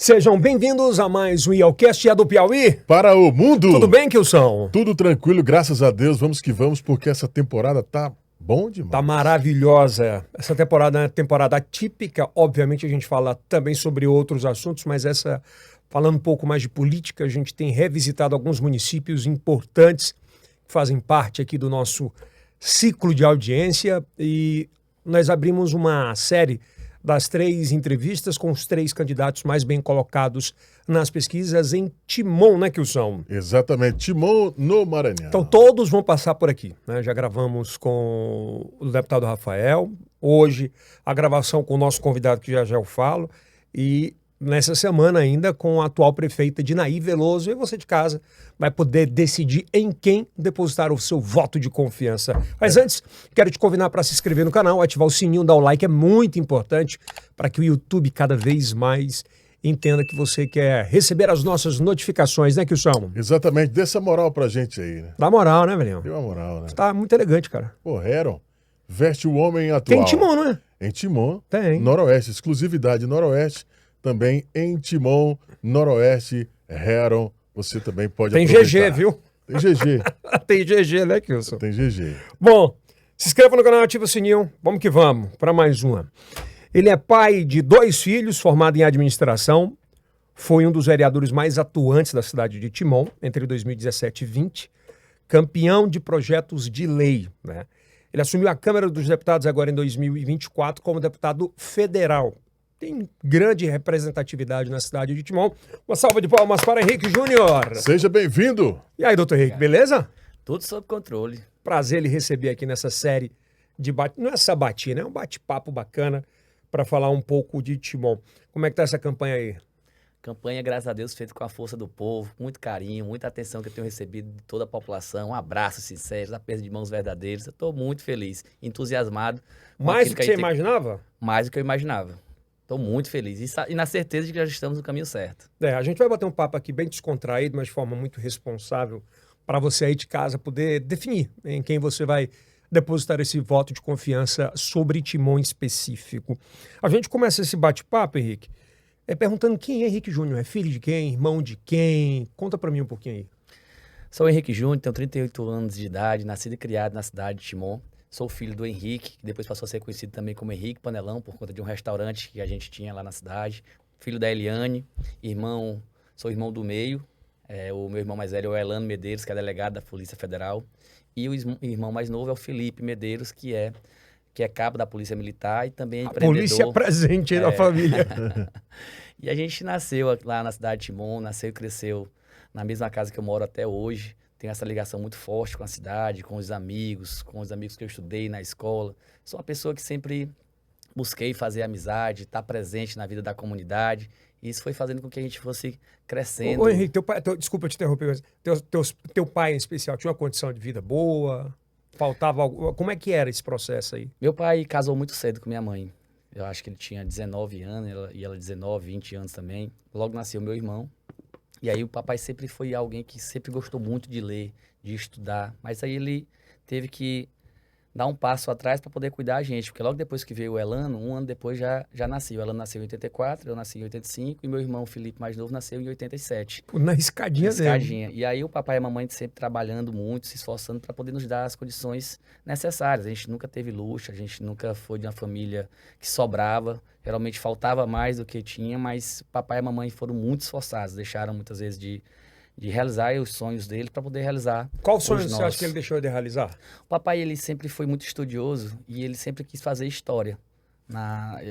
Sejam bem-vindos a mais um IELCast do Piauí. Para o mundo! Tudo bem, Kilson? Tudo tranquilo, graças a Deus. Vamos que vamos, porque essa temporada tá bom demais. Tá maravilhosa. Essa temporada é uma temporada atípica. Obviamente a gente fala também sobre outros assuntos, mas falando um pouco mais de política, a gente tem revisitado alguns municípios importantes que fazem parte aqui do nosso ciclo de audiência e nós abrimos uma série das 3 entrevistas com os 3 candidatos mais bem colocados nas pesquisas em Timon, né, Kilson? Exatamente, Timon no Maranhão. Então todos vão passar por aqui, né? Já gravamos com o deputado Rafael, hoje a gravação com o nosso convidado, que já eu falo, e nessa semana ainda com a atual prefeita Dinaí Veloso, e você de casa vai poder decidir em quem depositar o seu voto de confiança. Mas antes, quero te convidar para se inscrever no canal, ativar o sininho, dar o like, é muito importante para que o YouTube cada vez mais entenda que você quer receber as nossas notificações, né, Kilson? Exatamente, dê essa moral pra gente aí, né? Dá moral, né, velhinho? Dê uma moral, né? Tá muito elegante, cara. Pô, Heron, veste o homem atual. Tem Timon, não é? Em Timon, Tem. Noroeste, exclusividade Noroeste, também em Timon, Noroeste, Heron, você também pode Tem aproveitar. GG, viu? Tem GG. Tem GG, né, Kilson? Tem GG. Bom, se inscreva no canal, ativa o sininho. Vamos que vamos, para mais uma. Ele é pai de 2 filhos, formado em administração. Foi um dos vereadores mais atuantes da cidade de Timon, entre 2017 e 2020. Campeão de projetos de lei, né? Ele assumiu a Câmara dos Deputados agora em 2024 como deputado federal. Tem grande representatividade na cidade de Timon. Uma salva de palmas para Henrique Júnior. Seja bem-vindo. E aí, doutor Henrique, beleza? Tudo sob controle. Prazer lhe receber aqui nessa série de não é sabatina, é um bate-papo bacana para falar um pouco de Timon. Como é que tá essa campanha aí? Campanha, graças a Deus, feita com a força do povo, muito carinho, muita atenção que eu tenho recebido de toda a população, um abraço sincero, aperto de mãos verdadeiros. Eu estou muito feliz, entusiasmado. Mais do que você imaginava? Mais do que eu imaginava. Estou muito feliz e na certeza de que já estamos no caminho certo. A gente vai bater um papo aqui bem descontraído, mas de forma muito responsável, para você aí de casa poder definir em quem você vai depositar esse voto de confiança sobre Timon específico. A gente começa esse bate-papo, Henrique, perguntando quem é Henrique Júnior, é filho de quem, irmão de quem? Conta para mim um pouquinho aí. Sou o Henrique Júnior, tenho 38 anos de idade, nascido e criado na cidade de Timon. Sou filho do Henrique, que depois passou a ser conhecido também como Henrique Panelão, por conta de um restaurante que a gente tinha lá na cidade. Filho da Eliane, sou irmão do meio. O meu irmão mais velho é o Elano Medeiros, que é delegado da Polícia Federal. E o irmão mais novo é o Felipe Medeiros, que é cabo da Polícia Militar e também é empreendedor. Polícia presente aí na família. E a gente nasceu lá na cidade de Timon, nasceu e cresceu na mesma casa que eu moro até hoje. Tenho essa ligação muito forte com a cidade, com os amigos que eu estudei na escola. Sou uma pessoa que sempre busquei fazer amizade, estar presente na vida da comunidade. E isso foi fazendo com que a gente fosse crescendo. Ô Henrique, desculpa te interromper, mas teu pai em especial tinha uma condição de vida boa? Faltava algo? Como é que era esse processo aí? Meu pai casou muito cedo com minha mãe. Eu acho que ele tinha 19 anos, e ela 19, 20 anos também. Logo nasceu meu irmão. E aí o papai sempre foi alguém que sempre gostou muito de ler, de estudar. Mas aí ele teve que dar um passo atrás para poder cuidar a gente. Porque logo depois que veio o Elano, um ano depois já nasceu. O Elano nasceu em 84, eu nasci em 85 e meu irmão Felipe, mais novo, nasceu em 87. Na escadinha dele. E aí o papai e a mamãe sempre trabalhando muito, se esforçando para poder nos dar as condições necessárias. A gente nunca teve luxo, a gente nunca foi de uma família que sobrava. Geralmente faltava mais do que tinha, mas o papai e a mamãe foram muito esforçados. Deixaram muitas vezes de realizar os sonhos dele para poder realizar. Qual sonho você acha que ele deixou de realizar? O papai, ele sempre foi muito estudioso e ele sempre quis fazer história na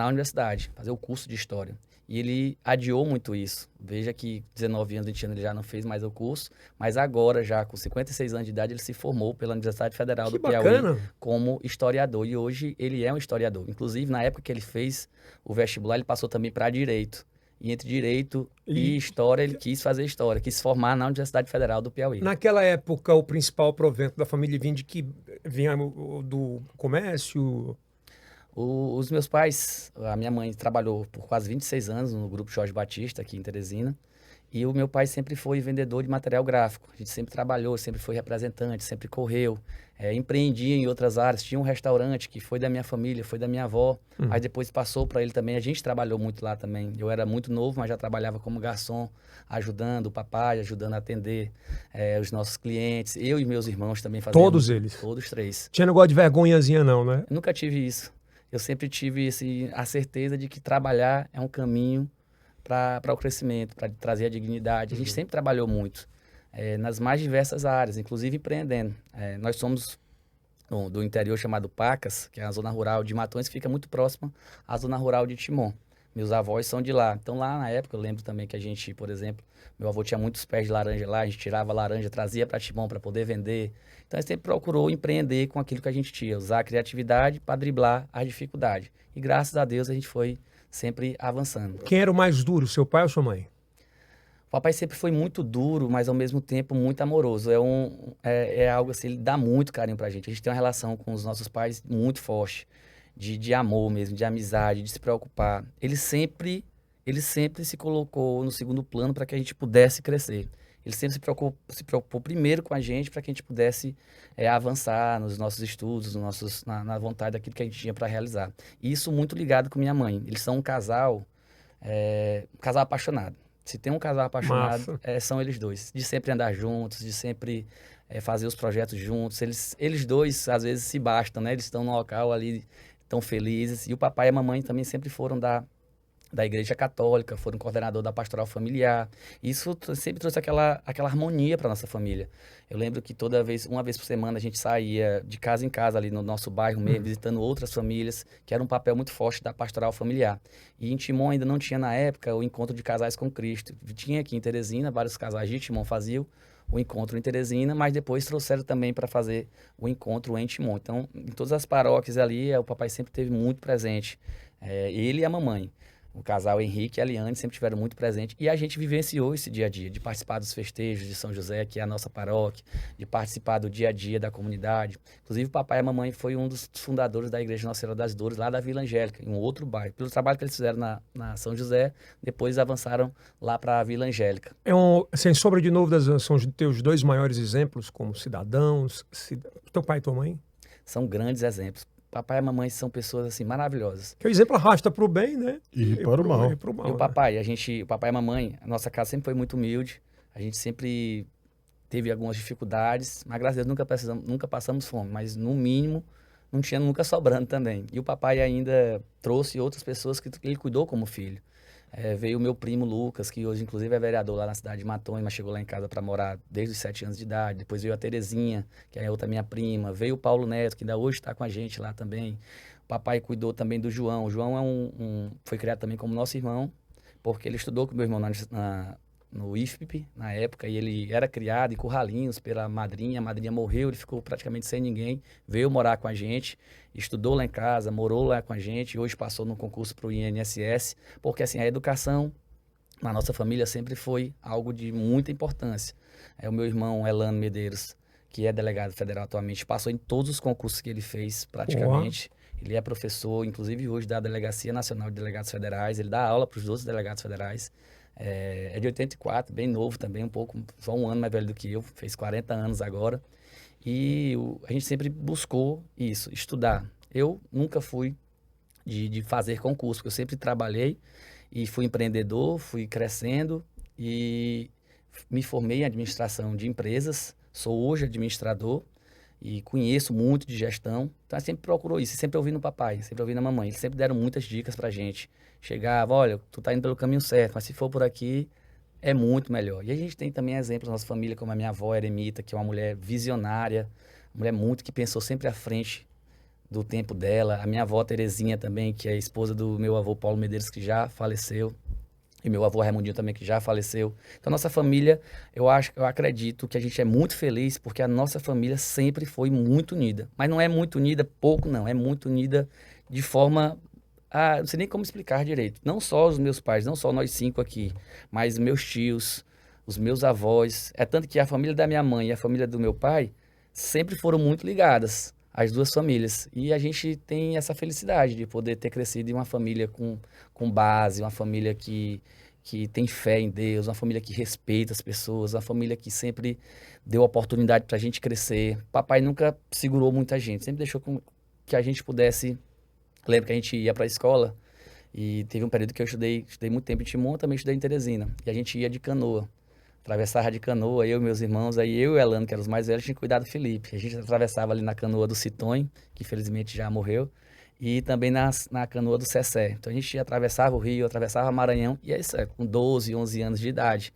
universidade, fazer o curso de história. E ele adiou muito isso. Veja que 19 anos, 20 anos ele já não fez mais o curso, mas agora, já com 56 anos de idade, ele se formou pela Universidade Federal do Piauí como historiador. E hoje ele é um historiador. Inclusive, na época que ele fez o vestibular, ele passou também para Direito. E entre Direito e História, ele quis fazer História, quis se formar na Universidade Federal do Piauí. Naquela época, o principal provento da família vinha do comércio? Os meus pais, a minha mãe trabalhou por quase 26 anos no Grupo Jorge Batista, aqui em Teresina. E o meu pai sempre foi vendedor de material gráfico. A gente sempre trabalhou, sempre foi representante, sempre correu. Empreendia em outras áreas. Tinha um restaurante que foi da minha família, foi da minha avó. Mas depois passou para ele também. A gente trabalhou muito lá também. Eu era muito novo, mas já trabalhava como garçom, ajudando o papai, ajudando a atender os nossos clientes. Eu e meus irmãos também fazíamos. Todos eles? Todos três. Tinha negócio de vergonhazinha não, né? Eu nunca tive isso. Eu sempre tive a certeza de que trabalhar é um caminho para o crescimento, para trazer a dignidade. A gente sempre trabalhou muito, nas mais diversas áreas, inclusive empreendendo. Nós somos do interior chamado Pacas, que é a zona rural de Matões, que fica muito próxima à zona rural de Timon. Meus avós são de lá. Então, lá na época, eu lembro também que a gente, por exemplo, meu avô tinha muitos pés de laranja lá, a gente tirava a laranja, trazia para Timon para poder vender. Então, a gente sempre procurou empreender com aquilo que a gente tinha, usar a criatividade para driblar as dificuldades. E graças a Deus a gente foi sempre avançando. Quem era o mais duro, seu pai ou sua mãe? O papai sempre foi muito duro, mas ao mesmo tempo muito amoroso. É algo assim, ele dá muito carinho pra gente. A gente tem uma relação com os nossos pais muito forte, de amor mesmo, de amizade, de se preocupar. Ele sempre se colocou no segundo plano para que a gente pudesse crescer. Ele sempre se preocupou primeiro com a gente para que a gente pudesse avançar nos nossos estudos, na vontade daquilo que a gente tinha para realizar. E isso muito ligado com minha mãe. Eles são um casal apaixonado. Se tem um casal apaixonado, são eles dois. De sempre andar juntos, de sempre fazer os projetos juntos. Eles dois, às vezes, se bastam, né? Eles estão no local ali, tão felizes. E o papai e a mamãe também sempre foram da Igreja Católica, foram coordenador da pastoral familiar. Isso sempre trouxe aquela harmonia para nossa família. Eu lembro que uma vez por semana, a gente saía de casa em casa ali no nosso bairro mesmo, visitando outras famílias, que era um papel muito forte da pastoral familiar. E em Timon ainda não tinha na época o encontro de casais com Cristo. Tinha aqui em Teresina, vários casais de Timon faziam o encontro em Teresina, mas depois trouxeram também para fazer o encontro em Timon. Então, em todas as paróquias ali, o papai sempre esteve muito presente. Ele e a mamãe. O casal Henrique e a Eliane sempre tiveram muito presente e a gente vivenciou esse dia a dia, de participar dos festejos de São José, que é a nossa paróquia, de participar do dia a dia da comunidade. Inclusive, o papai e a mamãe foi um dos fundadores da Igreja Nossa Senhora das Dores, lá da Vila Angélica, em um outro bairro. Pelo trabalho que eles fizeram na São José, depois avançaram lá para a Vila Angélica. Sem sombra de dúvidas, são os teus dois maiores exemplos como cidadãos, teu pai e tua mãe? São grandes exemplos. Papai e a mamãe são pessoas assim maravilhosas. Que o exemplo arrasta para o bem, né? E para o mal. E pro mal, E o papai, o papai e a mamãe, a nossa casa sempre foi muito humilde. A gente sempre teve algumas dificuldades, mas graças a Deus nunca passamos fome, mas no mínimo não tinha nunca sobrando também. E o papai ainda trouxe outras pessoas que ele cuidou como filho. Veio o meu primo Lucas, que hoje inclusive é vereador lá na cidade de Matões, mas chegou lá em casa para morar desde os 7 anos de idade. Depois veio a Terezinha, que é outra minha prima. Veio o Paulo Neto, que ainda hoje está com a gente lá também. O papai cuidou também do João. O João foi criado também como nosso irmão, porque ele estudou com meu irmão no IFP, na época, e ele era criado em Curralinhos pela madrinha. A madrinha morreu, ele ficou praticamente sem ninguém. Veio morar com a gente, estudou lá em casa, morou lá com a gente, e hoje passou no concurso para o INSS, porque assim, a educação na nossa família sempre foi algo de muita importância. O meu irmão Elano Medeiros, que é delegado federal atualmente, passou em todos os concursos que ele fez praticamente. Ele é professor, inclusive hoje, da Delegacia Nacional de Delegados Federais. Ele dá aula para os outros delegados federais. É de 84, bem novo também, só um ano mais velho do que eu, fez 40 anos agora. E a gente sempre buscou isso, estudar. Eu nunca fui de fazer concurso, porque eu sempre trabalhei e fui empreendedor, fui crescendo e me formei em administração de empresas, sou hoje administrador e conheço muito de gestão. Então, eu sempre procurou isso, sempre ouvindo o papai, sempre ouvindo a mamãe. Eles sempre deram muitas dicas pra gente. Chegava, olha, tu tá indo pelo caminho certo, mas se for por aqui, é muito melhor. E a gente tem também exemplos na nossa família, como a minha avó Eremita, que é uma mulher visionária, uma mulher muito que pensou sempre à frente do tempo dela. A minha avó Terezinha também, que é esposa do meu avô Paulo Medeiros, que já faleceu. E meu avô Raimundinho também, que já faleceu. Então, nossa família, eu acredito que a gente é muito feliz porque a nossa família sempre foi muito unida. Mas não é muito unida pouco, não. É muito unida de forma... não sei nem como explicar direito. Não só os meus pais, não só nós 5 aqui, mas meus tios, os meus avós. É tanto que a família da minha mãe e a família do meu pai sempre foram muito ligadas, as duas famílias. E a gente tem essa felicidade de poder ter crescido em uma família com base, uma família que que tem fé em Deus, uma família que respeita as pessoas, uma família que sempre deu oportunidade para a gente crescer. Papai nunca segurou muita gente, sempre deixou que a gente pudesse... Lembro que a gente ia para a escola e teve um período que eu estudei muito tempo em Timon, também estudei em Teresina. E a gente ia de canoa, atravessava de canoa, eu e meus irmãos, aí eu e o Elano, que eram os mais velhos, tinha que cuidar do Felipe. A gente atravessava ali na canoa do Citonho, que infelizmente já morreu, e também na canoa do Cessé. Então a gente atravessava o rio, atravessava Maranhão, e é isso, com 12, 11 anos de idade.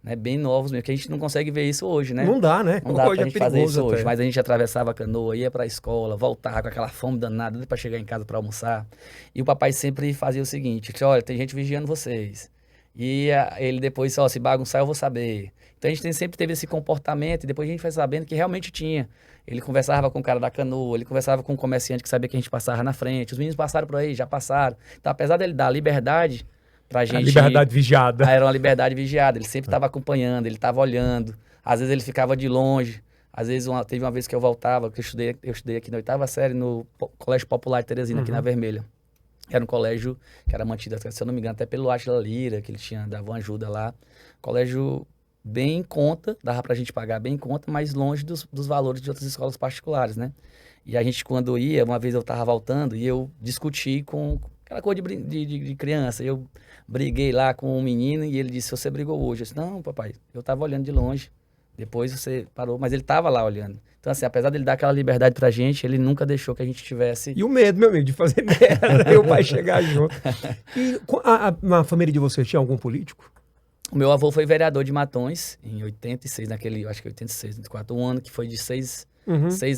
Né, bem novos mesmo, que a gente não consegue ver isso hoje, né? Não dá, né? Não dá Hoje pra é gente fazer isso perigoso hoje, até. mas a gente atravessava a canoa, ia pra escola, voltava com aquela fome danada para chegar em casa para almoçar. E o papai sempre fazia o seguinte, que, olha, tem gente vigiando vocês. E ele depois, ó, se bagunçar eu vou saber. Então a gente sempre teve esse comportamento e depois a gente foi sabendo que realmente tinha. Ele conversava com o cara da canoa, ele conversava com um comerciante que sabia que a gente passava na frente. Os meninos passaram por aí, já passaram. Então apesar dele dar liberdade pra gente... A liberdade vigiada. Era uma liberdade vigiada, ele sempre estava acompanhando, ele estava olhando. Às vezes ele ficava de longe. Às vezes teve uma vez que eu voltava, que eu estudei aqui na 8ª série no Colégio Popular de Teresina, aqui na Vermelha. Era um colégio que era mantido, se eu não me engano, até pelo Átila Lira, que ele dava uma ajuda lá. Colégio bem em conta, dava pra gente pagar bem em conta, mas longe dos valores de outras escolas particulares, né? E a gente, quando ia, uma vez eu tava voltando e eu discuti com aquela coisa de criança. Eu briguei lá com um menino e ele disse, você brigou hoje? Eu disse, não, papai, eu tava olhando de longe. Depois você parou, mas ele tava lá olhando. Então, assim, apesar dele dar aquela liberdade pra gente, ele nunca deixou que a gente tivesse... E o medo, meu amigo, de fazer merda, e o pai chegar junto. E na família de vocês tinha algum político? O meu avô foi vereador de Matões, em 86, acho que 86, 84, um ano que foi de 6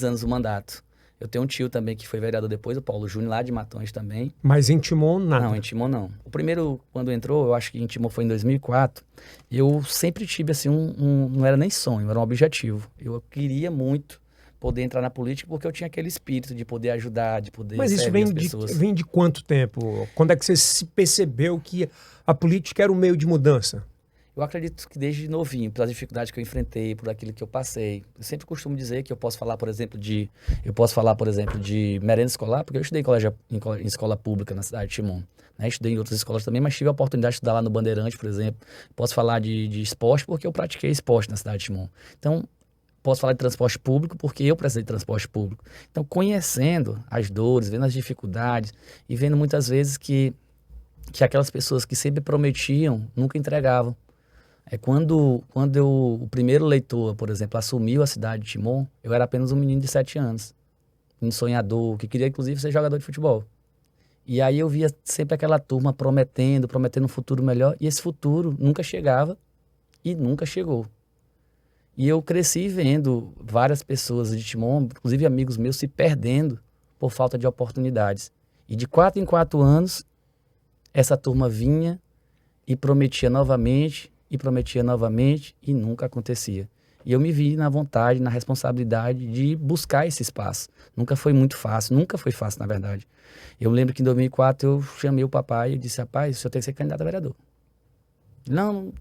anos o mandato. Eu tenho um tio também que foi vereador depois, o Paulo Júnior, lá de Matões também. Mas em Timon, nada? Não, em Timon não. O primeiro, quando entrou, eu acho que em Timon foi em 2004, eu sempre tive, assim, não era nem sonho, era um objetivo. Eu queria muito poder entrar na política porque eu tinha aquele espírito de poder ajudar, de poder Mas isso servir as pessoas. vem de quanto tempo? Quando é que você se percebeu que a política era um meio de mudança? Eu acredito que desde novinho, pelas dificuldades que eu enfrentei, por aquilo que eu passei. Eu sempre costumo dizer que eu posso falar, por exemplo, de merenda escolar, porque eu estudei em escola pública na cidade de Timon. Né? Estudei em outras escolas também, mas tive a oportunidade de estudar lá no Bandeirante, por exemplo. Posso falar de esporte porque eu pratiquei esporte na cidade de Timon. Então, posso falar de transporte público porque eu precisei de transporte público. Então, conhecendo as dores, vendo as dificuldades e vendo muitas vezes que aquelas pessoas que sempre prometiam, nunca entregavam. Quando o primeiro leitor, por exemplo, assumiu a cidade de Timon, eu era apenas um menino de 7 anos. Um sonhador, que queria inclusive ser jogador de futebol. E aí eu via sempre aquela turma prometendo um futuro melhor, e esse futuro nunca chegava e nunca chegou. E eu cresci vendo várias pessoas de Timon, inclusive amigos meus, se perdendo por falta de oportunidades. E de 4 em 4 anos, essa turma vinha e prometia novamente e nunca acontecia. E eu me vi na vontade, na responsabilidade de buscar esse espaço. Nunca foi fácil, na verdade. Eu lembro que em 2004 eu chamei o papai e disse, rapaz, o senhor tem que ser candidato a vereador. Não,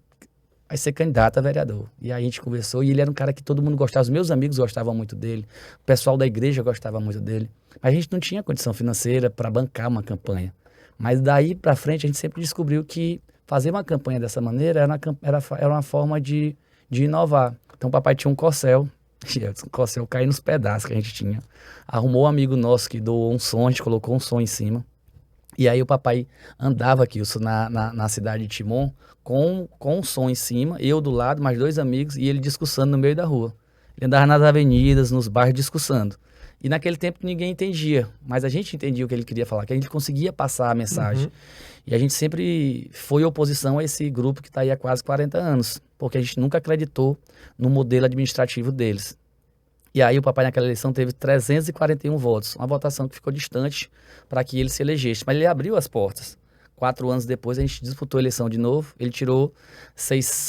vai ser candidato a vereador. E aí a gente conversou e ele era um cara que todo mundo gostava, os meus amigos gostavam muito dele, o pessoal da igreja gostava muito dele. Mas a gente não tinha condição financeira para bancar uma campanha. Mas daí para frente a gente sempre descobriu que fazer uma campanha dessa maneira era uma forma de inovar. Então o papai tinha um Corcel, o Corcel caiu nos pedaços que a gente tinha. Arrumou um amigo nosso que doou um som, a gente colocou um som em cima. E aí o papai andava aqui na cidade de Timon com um som em cima, eu do lado, mais 2 amigos, e ele discursando no meio da rua. Ele andava nas avenidas, nos bairros, discursando. E naquele tempo ninguém entendia, mas a gente entendia o que ele queria falar, que a gente conseguia passar a mensagem. E a gente sempre foi oposição a esse grupo que está aí há quase 40 anos, porque a gente nunca acreditou no modelo administrativo deles. E aí o papai naquela eleição teve 341 votos, uma votação que ficou distante para que ele se elegesse, mas ele abriu as portas. 4 anos depois a gente disputou a eleição de novo, ele tirou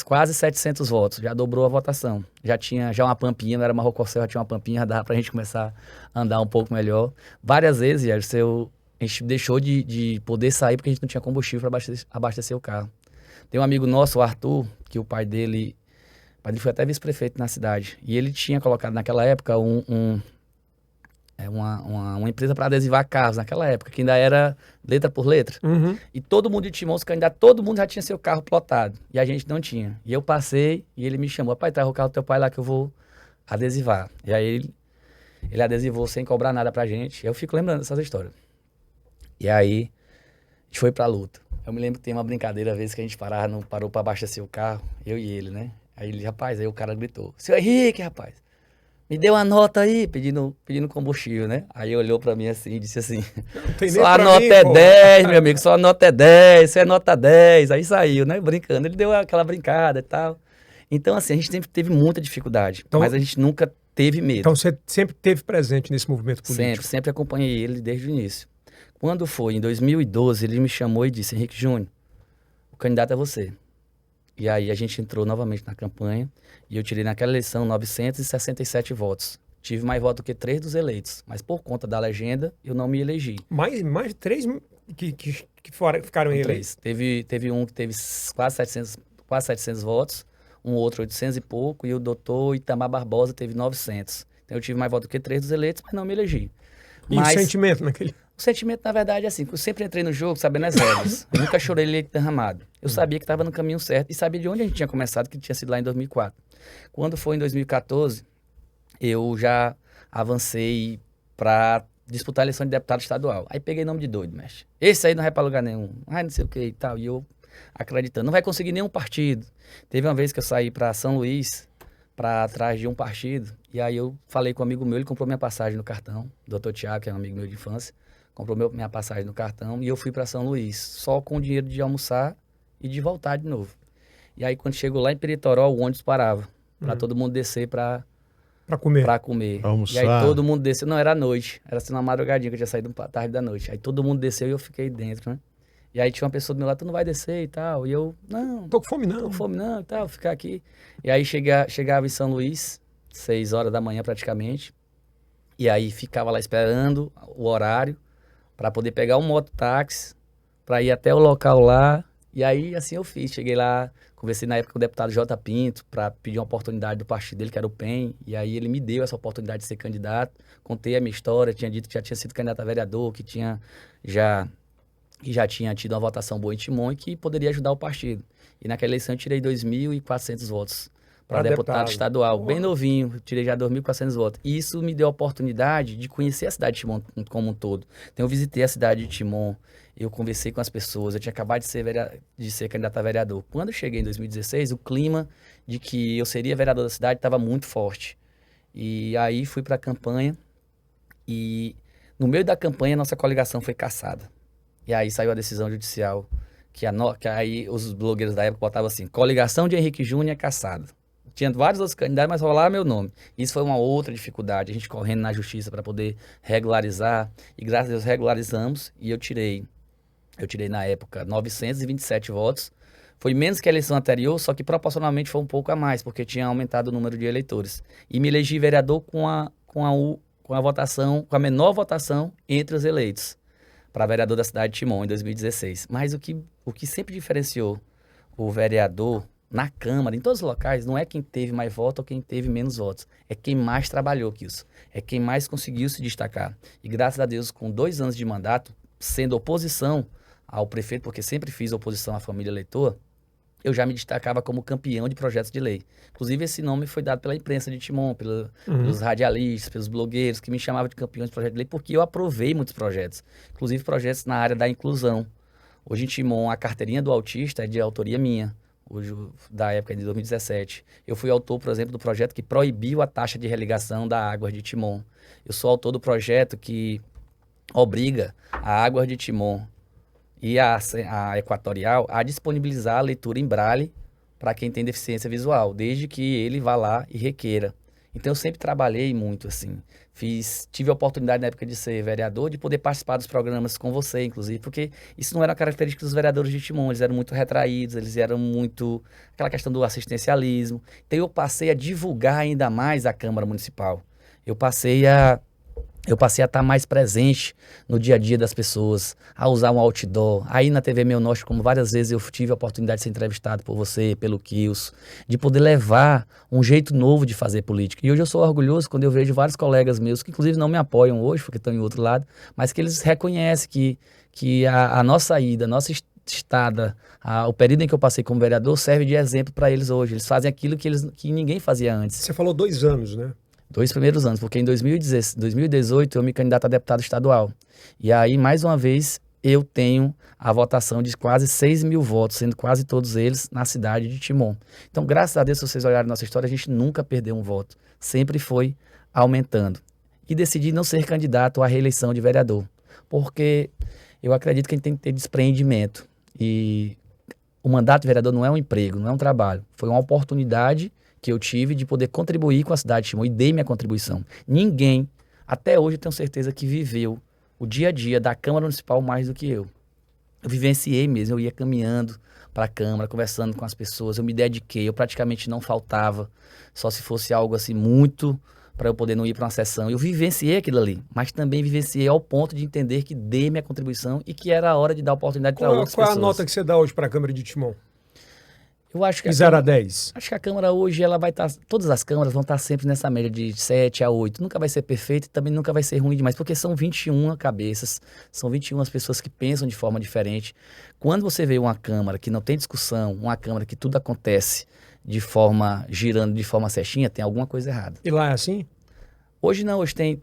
quase 700 votos, já dobrou a votação. Já tinha uma pampinha, não era uma Rocorcel, já tinha uma pampinha, dava pra gente começar a andar um pouco melhor. Várias vezes, a gente deixou de poder sair porque a gente não tinha combustível para abastecer o carro. Tem um amigo nosso, o Arthur, que o pai dele foi até vice-prefeito na cidade, e ele tinha colocado naquela época É uma empresa para adesivar carros naquela época, que ainda era letra por letra. Uhum. E todo mundo de Timon, os candidatos, todo mundo já tinha seu carro plotado. E a gente não tinha. E eu passei e ele me chamou: pai, traz o carro do teu pai lá que eu vou adesivar. E aí ele adesivou sem cobrar nada pra gente. Eu fico lembrando dessas histórias. E aí a gente foi pra luta. Eu me lembro que tem uma brincadeira, às vezes, que a gente parou pra abastecer o carro, eu e ele, né? Aí ele, rapaz, aí o cara gritou: seu Henrique, rapaz, me deu uma nota aí, pedindo combustível, né? Aí olhou pra mim assim e disse assim: Não tem nem só a pra nota mim, é pô. 10, meu amigo, só a nota é 10, isso é nota 10. Aí saiu, né? Brincando. Ele deu aquela brincada e tal. Então, assim, a gente sempre teve muita dificuldade, Então- mas a gente nunca teve medo. Então você sempre esteve presente nesse movimento político. Sempre acompanhei ele desde o início. Quando foi em 2012, ele me chamou e disse: Henrique Júnior, o candidato é você. E aí a gente entrou novamente na campanha e eu tirei naquela eleição 967 votos. Tive mais votos do que 3 dos eleitos, mas por conta da legenda eu não me elegi. Mais de 3 que ficaram eleitos. 3. Teve um que teve quase 700 votos, um outro 800 e pouco, e o doutor Itamar Barbosa teve 900. Então eu tive mais votos do que 3 dos eleitos, mas não me elegi. E o sentimento naquele... O sentimento, na verdade, é assim, que eu sempre entrei no jogo sabendo as regras. Eu nunca chorei leite derramado. Eu sabia que estava no caminho certo e sabia de onde a gente tinha começado, que tinha sido lá em 2004. Quando foi em 2014, eu já avancei para disputar a eleição de deputado estadual. Aí peguei nome de doido, mestre. Esse aí não vai para lugar nenhum. Ai, não sei o que e tal. E eu acreditando, não vai conseguir nenhum partido. Teve uma vez que eu saí para São Luís, para atrás de um partido, e aí eu falei com um amigo meu, ele comprou minha passagem no cartão, Dr. Tiago, que é um amigo meu de infância, comprou minha passagem no cartão, e eu fui para São Luís, só com o dinheiro de almoçar e de voltar de novo. E aí quando chegou lá em Peritoró, o ônibus parava, para todo mundo descer para comer. Pra comer. Almoçar. E aí todo mundo desceu. Não, era à noite. Era assim uma madrugadinha que eu tinha saído tarde da noite. Aí todo mundo desceu e eu fiquei dentro, né? E aí tinha uma pessoa do meu lado: tu não vai descer e tal. E eu, não, Tô com fome não. tô com fome não e tal, vou ficar aqui. E aí chegava em São Luís, 6 horas da manhã praticamente. E aí ficava lá esperando o horário pra poder pegar um mototáxi pra ir até o local lá. E aí assim eu fiz. Cheguei lá, conversei na época com o deputado J. Pinto para pedir uma oportunidade do partido dele, que era o PEN. E aí ele me deu essa oportunidade de ser candidato. Contei a minha história, tinha dito que já tinha sido candidato a vereador, que já tinha tido uma votação boa em Timon e que poderia ajudar o partido. E naquela eleição eu tirei 2.400 votos para Pra deputado deputado. estadual, Porra. bem novinho, eu tirei já 2.400 votos. E isso me deu a oportunidade de conhecer a cidade de Timon como um todo. Então eu visitei a cidade de Timon, eu conversei com as pessoas, eu tinha acabado de ser candidato a vereador. Quando eu cheguei em 2016, o clima de que eu seria vereador da cidade estava muito forte. E aí fui para a campanha e no meio da campanha nossa coligação foi cassada. E aí saiu a decisão judicial que aí os blogueiros da época botavam assim: coligação de Henrique Júnior é cassada. Tinha vários outros candidatos, mas rolava meu nome. Isso foi uma outra dificuldade, a gente correndo na justiça para poder regularizar. E graças a Deus regularizamos e eu tirei na época 927 votos. Foi menos que a eleição anterior, só que proporcionalmente foi um pouco a mais, porque tinha aumentado o número de eleitores. E me elegi vereador com a votação, com a menor votação entre os eleitos, para vereador da cidade de Timon, em 2016. Mas o que sempre diferenciou o vereador na Câmara, em todos os locais, não é quem teve mais votos ou quem teve menos votos. É quem mais trabalhou com isso. É quem mais conseguiu se destacar. E graças a Deus, com 2 anos de mandato, sendo oposição ao prefeito, porque sempre fiz oposição à família eleitor, eu já me destacava como campeão de projetos de lei. Inclusive, esse nome foi dado pela imprensa de Timon, pelos radialistas, pelos blogueiros, que me chamavam de campeão de projeto de lei, porque eu aprovei muitos projetos, inclusive projetos na área da inclusão. Hoje em Timon, a carteirinha do autista é de autoria minha, hoje, da época de 2017. Eu fui autor, por exemplo, do projeto que proibiu a taxa de religação da Águas de Timon. Eu sou autor do projeto que obriga a Águas de Timon e a Equatorial a disponibilizar a leitura em braille para quem tem deficiência visual, desde que ele vá lá e requeira. Então eu sempre trabalhei muito assim. Tive a oportunidade na época de ser vereador, de poder participar dos programas com você, inclusive, porque isso não era uma característica dos vereadores de Timon, eles eram muito retraídos, eles eram muito... aquela questão do assistencialismo. Então eu passei a divulgar ainda mais a Câmara Municipal. Eu passei a eu passei a estar mais presente no dia a dia das pessoas, a usar um outdoor. Aí na TV Meu Norte, como várias vezes eu tive a oportunidade de ser entrevistado por você, pelo Kills, de poder levar um jeito novo de fazer política. E hoje eu sou orgulhoso quando eu vejo vários colegas meus, que inclusive não me apoiam hoje, porque estão em outro lado, mas que eles reconhecem que a nossa ida, a nossa estada, o período em que eu passei como vereador serve de exemplo para eles hoje. Eles fazem aquilo que ninguém fazia antes. Você falou 2 anos, né? 2 primeiros anos, porque em 2018 eu me candidato a deputado estadual. E aí, mais uma vez, eu tenho a votação de quase 6 mil votos, sendo quase todos eles na cidade de Timon. Então, graças a Deus, se vocês olharem nossa história, a gente nunca perdeu um voto. Sempre foi aumentando. E decidi não ser candidato à reeleição de vereador, porque eu acredito que a gente tem que ter despreendimento. E o mandato de vereador não é um emprego, não é um trabalho. Foi uma oportunidade que eu tive de poder contribuir com a cidade de Timon e dei minha contribuição. Ninguém, até hoje eu tenho certeza que viveu o dia a dia da Câmara Municipal mais do que eu. Eu vivenciei mesmo, eu ia caminhando para a Câmara, conversando com as pessoas, eu me dediquei, eu praticamente não faltava, só se fosse algo assim muito para eu poder não ir para uma sessão. Eu vivenciei aquilo ali, mas também vivenciei ao ponto de entender que dei minha contribuição e que era a hora de dar oportunidade para outras pessoas. Qual é a nota que você dá hoje para a Câmara de Timon? Eu acho que De 0 a 10. Acho que a Câmara hoje, ela vai estar... Todas as câmaras vão estar sempre nessa média de 7 a 8. Nunca vai ser perfeito e também nunca vai ser ruim demais, porque são 21 cabeças, são 21 as pessoas que pensam de forma diferente. Quando você vê uma Câmara que não tem discussão, uma Câmara que tudo acontece girando de forma certinha, tem alguma coisa errada. E lá é assim? Hoje não, hoje tem o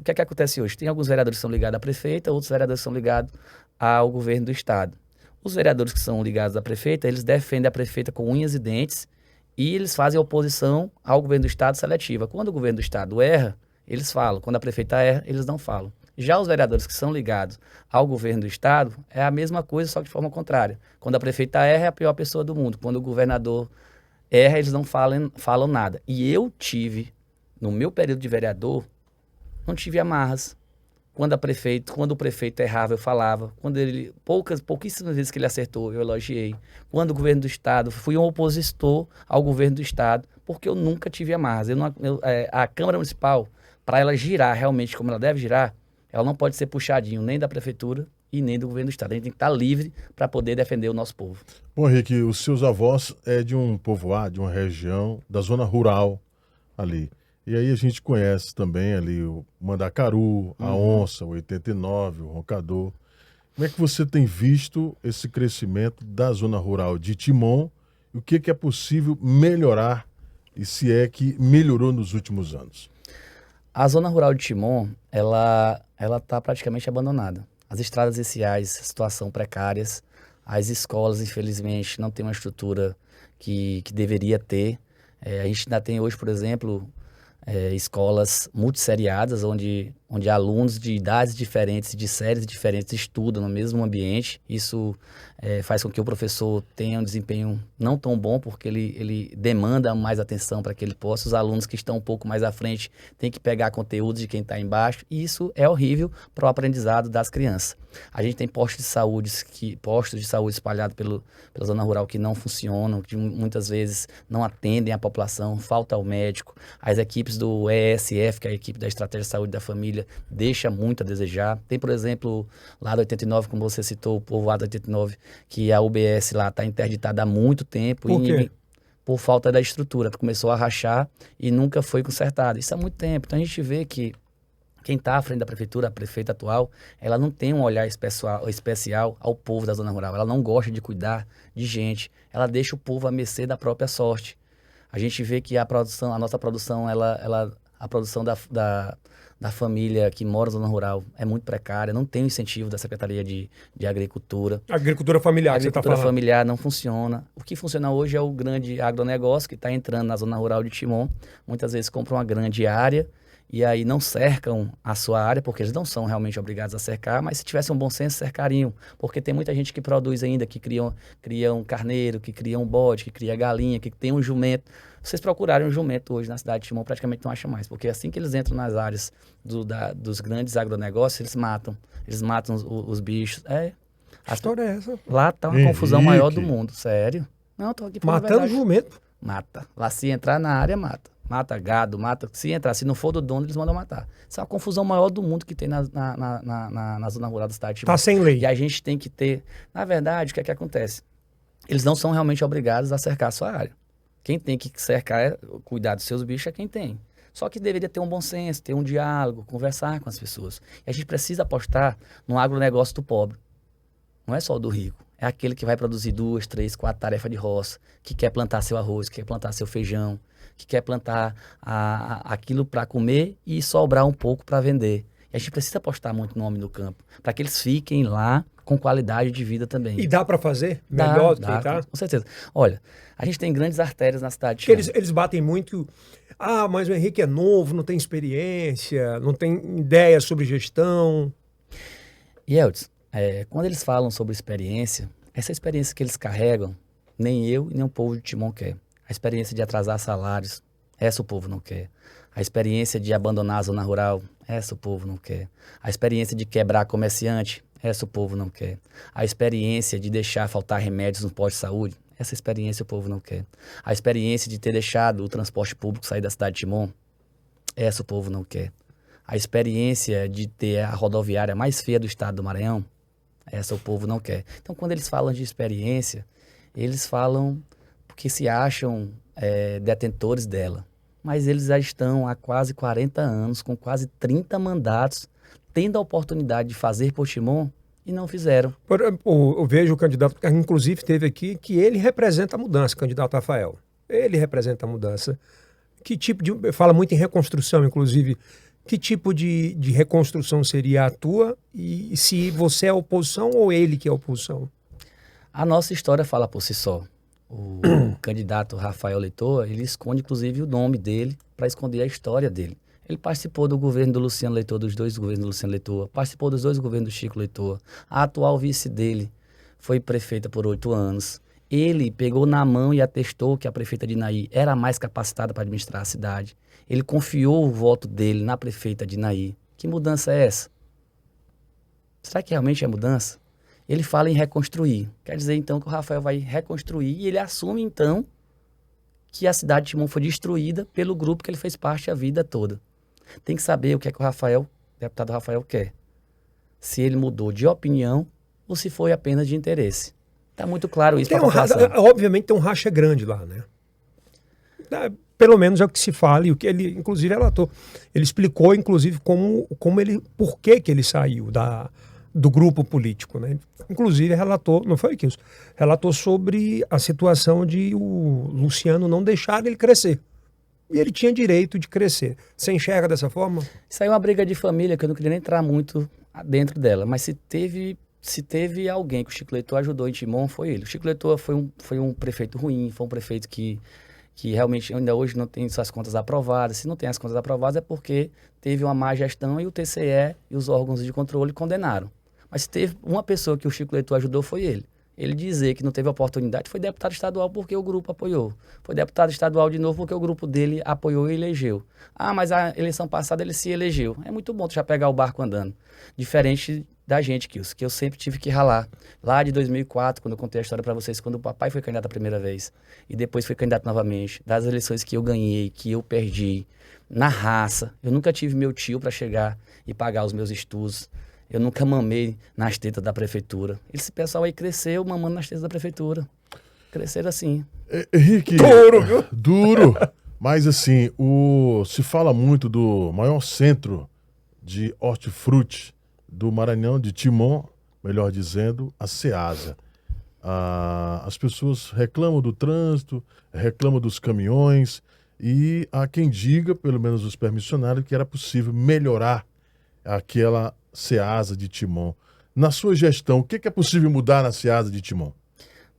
que é que acontece hoje? Tem alguns vereadores que são ligados à prefeita, outros vereadores que são ligados ao governo do estado. Os vereadores que são ligados à prefeita, eles defendem a prefeita com unhas e dentes e eles fazem oposição ao governo do estado seletiva. Quando o governo do estado erra, eles falam. Quando a prefeita erra, eles não falam. Já os vereadores que são ligados ao governo do estado, é a mesma coisa, só que de forma contrária. Quando a prefeita erra, é a pior pessoa do mundo. Quando o governador erra, eles não falam nada. E eu tive, no meu período de vereador, não tive amarras. Quando o prefeito errava, eu falava. Pouquíssimas vezes que ele acertou, eu elogiei. Quando o governo do estado, fui um opositor ao governo do estado, porque eu nunca tive amarras. A Câmara Municipal, para ela girar realmente como ela deve girar, ela não pode ser puxadinho nem da prefeitura e nem do governo do estado. A gente tem que estar livre para poder defender o nosso povo. Bom, Henrique, os seus avós é de um povoado, de uma região da zona rural ali. E aí a gente conhece também ali o Mandacaru, a Onça, o 89, o Roncador. Como é que você tem visto esse crescimento da zona rural de Timon? E o que é possível melhorar e se é que melhorou nos últimos anos? A zona rural de Timon, ela está praticamente abandonada. As estradas vicinais, situação precárias. As escolas, infelizmente, não têm uma estrutura que deveria ter. A gente ainda tem hoje, por exemplo, escolas multisseriadas, onde alunos de idades diferentes, de séries diferentes, estudam no mesmo ambiente. Isso faz com que o professor tenha um desempenho não tão bom, porque ele demanda mais atenção para que ele possa. Os alunos que estão um pouco mais à frente têm que pegar conteúdos de quem está embaixo, e isso é horrível para o aprendizado das crianças. A gente tem postos de saúde espalhados pela zona rural que não funcionam, que muitas vezes não atendem a população, falta o médico. As equipes do ESF, que é a equipe da Estratégia de Saúde da Família, deixa muito a desejar. Tem, por exemplo, lá do 89, como você citou, o povoado 89, que a UBS lá está interditada há muito tempo. Por quê? Por falta da estrutura. Começou a rachar e nunca foi consertada. Isso há muito tempo. Então a gente vê que quem está à frente da prefeitura, a prefeita atual, ela não tem um olhar especial ao povo da zona rural. Ela não gosta de cuidar de gente. Ela deixa o povo à mercê da própria sorte. A gente vê que a nossa produção, a produção da família que mora na zona rural é muito precária, não tem o incentivo da Secretaria de Agricultura. Agricultura familiar, A que você está agricultura falando. familiar não funciona. O que funciona hoje é o grande agronegócio que está entrando na zona rural de Timon. Muitas vezes compram uma grande área e aí não cercam a sua área, porque eles não são realmente obrigados a cercar, mas se tivesse um bom senso, cercariam. Porque tem muita gente que produz ainda, que cria um carneiro, que cria um bode, que cria galinha, que tem um jumento. Vocês procurarem um jumento hoje na cidade de Timon, praticamente não acham mais, porque assim que eles entram nas áreas dos grandes agronegócios, eles matam os bichos. Que história é essa? Lá tá uma Henrique. confusão maior do mundo, sério. Não, tô aqui falando a Matando verdade. jumento. Mata. Lá se entrar na área, mata. Mata gado, mata... Se não for do dono, eles mandam matar. Isso é a confusão maior do mundo que tem na zona rural da cidade de Timon. Tá sem lei. E a gente tem que ter... Na verdade, o que é que acontece? Eles não são realmente obrigados a cercar a sua área. Quem tem que cercar, cuidar dos seus bichos é quem tem. Só que deveria ter um bom senso, ter um diálogo, conversar com as pessoas. E a gente precisa apostar no agronegócio do pobre. Não é só o do rico. É aquele que vai produzir 2, 3, 4 tarefas de roça, que quer plantar seu arroz, que quer plantar seu feijão, que quer plantar aquilo para comer e sobrar um pouco para vender. E a gente precisa apostar muito no homem do campo, para que eles fiquem lá com qualidade de vida também. E dá para fazer melhor do que tá? Com certeza. Olha, a gente tem grandes artérias na cidade de Porque Timon. eles batem muito... Ah, mas o Henrique é novo, não tem experiência, não tem ideia sobre gestão. E, Eldes, quando eles falam sobre experiência, essa experiência que eles carregam, nem eu e nem o povo de Timon quer. A experiência de atrasar salários, essa o povo não quer. A experiência de abandonar a zona rural, essa o povo não quer. A experiência de quebrar comerciante, essa o povo não quer. A experiência de deixar faltar remédios no posto de saúde, essa experiência o povo não quer. A experiência de ter deixado o transporte público sair da cidade de Timon, essa o povo não quer. A experiência de ter a rodoviária mais feia do estado do Maranhão, essa o povo não quer. Então, quando eles falam de experiência, eles falam porque se acham detentores dela. Mas eles já estão há quase 40 anos, com quase 30 mandatos, tendo a oportunidade de fazer por Timon e não fizeram. Eu vejo o candidato, que inclusive teve aqui, que ele representa a mudança, o candidato Rafael. Ele representa a mudança. Que tipo de... Fala muito em reconstrução, inclusive. Que tipo de reconstrução seria a tua? E se você é a oposição ou ele que é a oposição? A nossa história fala por si só. O candidato Rafael Leitor, ele esconde inclusive o nome dele para esconder a história dele. Ele participou do governo do Luciano Leitor, dos 2 governos do Luciano Leitor, participou dos 2 governos do Chico Leitor. A atual vice dele foi prefeita por 8 anos. Ele pegou na mão e atestou que a prefeita Dinaí era a mais capacitada para administrar a cidade. Ele confiou o voto dele na prefeita Dinaí. Que mudança é essa? Será que realmente é mudança? Ele fala em reconstruir. Quer dizer, então, que o Rafael vai reconstruir e ele assume, então, que a cidade de Timon foi destruída pelo grupo que ele fez parte a vida toda. Tem que saber o que é que o deputado Rafael quer. Se ele mudou de opinião ou se foi apenas de interesse. Está muito claro isso para a população. Obviamente tem um racha grande lá, né? Pelo menos é o que se fala e o que ele, inclusive, relatou. Ele explicou, inclusive, por que ele saiu do grupo político, né? Inclusive relatou, não foi isso? Relatou sobre a situação de o Luciano não deixar ele crescer. E ele tinha direito de crescer. Você enxerga dessa forma? Isso aí é uma briga de família que eu não queria nem entrar muito dentro dela, mas se teve alguém que o Chico Leitor ajudou em Timon, foi ele. O Chico Leitor foi um prefeito ruim, foi um prefeito que realmente ainda hoje não tem suas contas aprovadas. Se não tem as contas aprovadas é porque teve uma má gestão e o TCE e os órgãos de controle condenaram. Mas se teve uma pessoa que o Chico Leitor ajudou, foi ele. Ele dizer que não teve oportunidade foi deputado estadual porque o grupo apoiou. Foi deputado estadual de novo porque o grupo dele apoiou e elegeu. Ah, mas a eleição passada ele se elegeu. É muito bom tu já pegar o barco andando. Diferente da gente, que eu sempre tive que ralar. Lá de 2004, quando eu contei a história para vocês, quando o papai foi candidato a primeira vez e depois foi candidato novamente, das eleições que eu ganhei, que eu perdi, na raça. Eu nunca tive meu tio para chegar e pagar os meus estudos. Eu nunca mamei nas tetas da prefeitura. Esse pessoal aí cresceu mamando nas tetas da prefeitura. Cresceram assim. Henrique, Duro, viu? Duro. Mas assim, se fala muito do maior centro de hortifruti do Maranhão, de Timon, melhor dizendo, a Ceasa. As pessoas reclamam do trânsito, reclamam dos caminhões, e há quem diga, pelo menos os permissionários, que era possível melhorar aquela Ceasa de Timon. Na sua gestão, o que é possível mudar na Ceasa de Timon?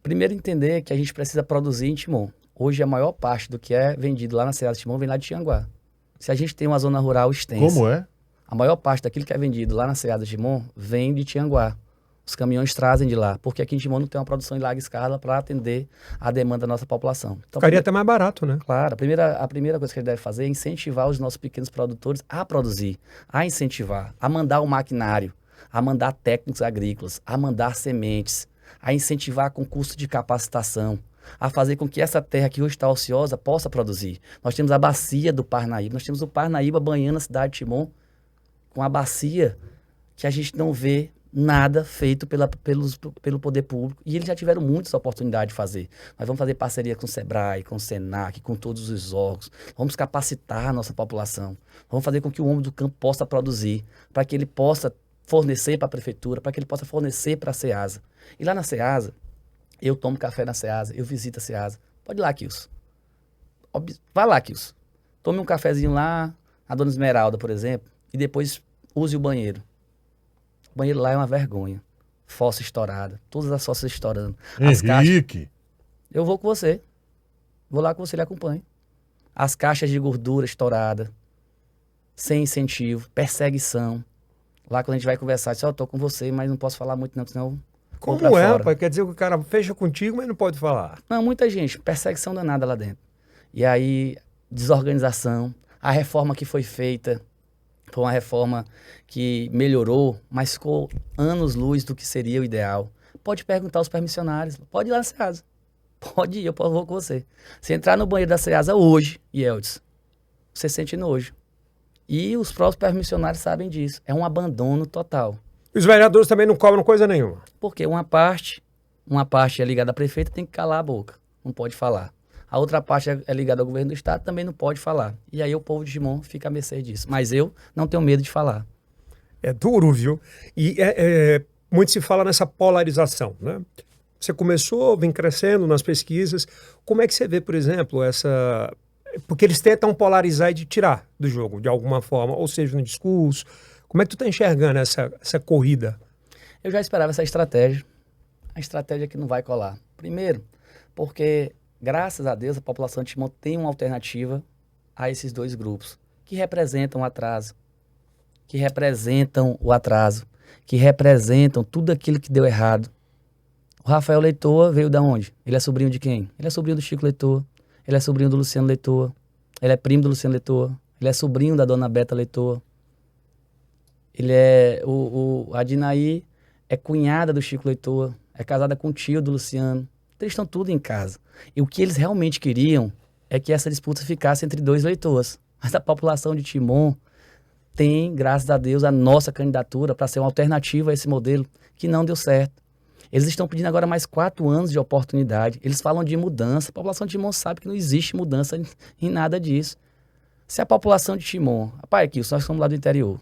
Primeiro, entender que a gente precisa produzir em Timon. Hoje, a maior parte do que é vendido lá na Ceasa de Timon vem lá de Tianguá. Se a gente tem uma zona rural extensa... Como é? A maior parte daquilo que é vendido lá na Ceasa de Timon vem de Tianguá. Os caminhões trazem de lá, porque aqui em Timon não tem uma produção em larga escala para atender a demanda da nossa população. Então, Ficaria até mais barato, né? Claro, a primeira coisa que a gente deve fazer é incentivar os nossos pequenos produtores a produzir, a incentivar, a mandar o maquinário, a mandar técnicos agrícolas, a mandar sementes, a incentivar concurso de capacitação, a fazer com que essa terra que hoje está ociosa possa produzir. Nós temos a bacia do Parnaíba, nós temos o Parnaíba banhando a cidade de Timon com a bacia que a gente não vê nada feito pelo poder público. E eles já tiveram muitas oportunidades de fazer. Nós vamos fazer parceria com o Sebrae, com o Senac, com todos os órgãos. Vamos capacitar a nossa população. Vamos fazer com que o homem do campo possa produzir, para que ele possa fornecer para a prefeitura, para que ele possa fornecer para a Ceasa. E lá na Ceasa, eu tomo café na Ceasa, eu visito a Ceasa. Pode ir lá, Kilson. Vai lá, Kilson. Tome um cafezinho lá, a Dona Esmeralda, por exemplo, e depois use o banheiro. O banheiro lá é uma vergonha. Fossa estourada, todas as fossas estourando. As Henrique! caixas... Eu vou com você. Vou lá com você, ele acompanha. As caixas de gordura estouradas, sem incentivo, perseguição. Lá quando a gente vai conversar, diz, eu tô com você, mas não posso falar muito não, senão... Como é, pai? Quer dizer que o cara fecha contigo, mas não pode falar. Não, muita gente, perseguição danada lá dentro. E aí, desorganização, a reforma que foi feita, foi uma reforma que melhorou, mas ficou anos-luz do que seria o ideal. Pode perguntar aos permissionários, pode ir lá na Ceasa. Pode ir, eu vou com você. Se entrar no banheiro da Ceasa hoje, Yeldes, você sente nojo. E os próprios permissionários sabem disso. É um abandono total. Os vereadores também não cobram coisa nenhuma. Porque uma parte é ligada à prefeita, tem que calar a boca, não pode falar. A outra parte é ligada ao governo do estado, também não pode falar. E aí o povo de Timon fica à mercê disso. Mas eu não tenho medo de falar. É duro, viu? E muito se fala nessa polarização, né? Você começou, vem crescendo nas pesquisas. Como é que você vê, por exemplo, essa... Porque eles tentam polarizar e de tirar do jogo, de alguma forma, ou seja, no discurso. Como é que tu tá enxergando essa corrida? Eu já esperava essa estratégia. A estratégia que não vai colar. Primeiro, porque, graças a Deus, a população de Timon tem uma alternativa a esses dois grupos, que representam o atraso, que representam tudo aquilo que deu errado. O Rafael Leitoa veio da onde? Ele é sobrinho de quem? Ele é sobrinho do Chico Leitoa. Ele é sobrinho do Luciano Leitoa. Ele é primo do Luciano Leitoa. Ele é sobrinho da dona Beta Leitoa. Ele é... A Dinaí é cunhada do Chico Leitoa. É casada com o tio do Luciano. Então, eles estão tudo em casa. E o que eles realmente queriam é que essa disputa ficasse entre dois Leitoas. Mas a população de Timon tem, graças a Deus, a nossa candidatura para ser uma alternativa a esse modelo que não deu certo. Eles estão pedindo agora mais 4 anos de oportunidade. Eles falam de mudança. A população de Timon sabe que não existe mudança em nada disso. Se a população de Timon... Rapaz, aqui, nós somos lá do interior.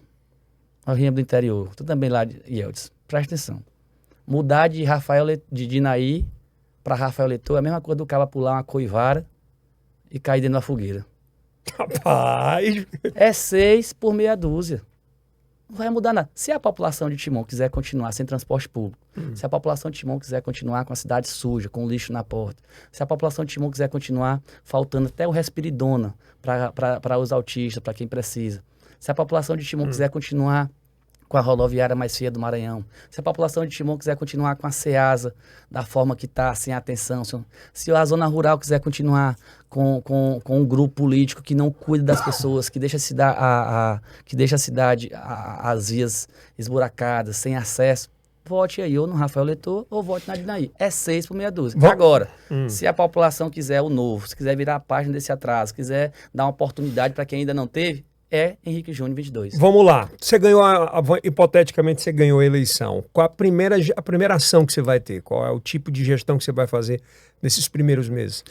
Nós viemos do interior. Tu também lá de Yeldes. Presta atenção. Mudar de Dinaí para Rafael Leitoa é a mesma coisa do cara pular uma coivara e cair dentro da fogueira. Rapaz! É 6 por meia dúzia. Não vai mudar nada. Se a população de Timon quiser continuar sem transporte público, se a população de Timon quiser continuar com a cidade suja, com lixo na porta, se a população de Timon quiser continuar faltando até o respiridona para os autistas, para quem precisa, se a população de Timon quiser continuar com a rodoviária mais feia do Maranhão, se a população de Timon quiser continuar com a Ceasa da forma que está, sem atenção, se a zona rural quiser continuar com um grupo político que não cuida das pessoas, que deixa a cidade, as vias esburacadas, sem acesso, vote aí ou no Rafael Leitoa ou vote na Dinaí. É 6 por meia dúzia. Agora, se a população quiser o novo, se quiser virar a página desse atraso, quiser dar uma oportunidade para quem ainda não teve, é Henrique Júnior 22. Vamos lá. Você ganhou, hipoteticamente, você ganhou a eleição. Qual a primeira ação que você vai ter? Qual é o tipo de gestão que você vai fazer nesses primeiros meses?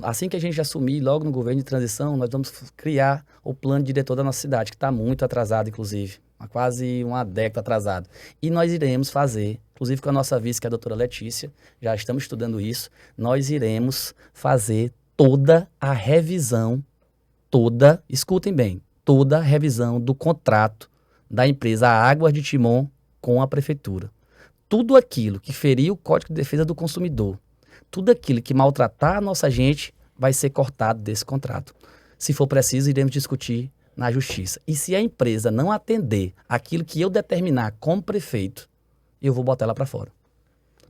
Assim que a gente assumir, logo no governo de transição, nós vamos criar o plano diretor da nossa cidade, que está muito atrasado, inclusive. Há quase uma década atrasado. E nós iremos fazer, inclusive com a nossa vice, que é a doutora Letícia, já estamos estudando isso, nós iremos fazer toda a revisão, escutem bem, toda a revisão do contrato da empresa Águas de Timon com a prefeitura. Tudo aquilo que ferir o Código de Defesa do Consumidor, tudo aquilo que maltratar a nossa gente vai ser cortado desse contrato. Se for preciso, iremos discutir na justiça. E se a empresa não atender aquilo que eu determinar como prefeito, eu vou botar ela para fora.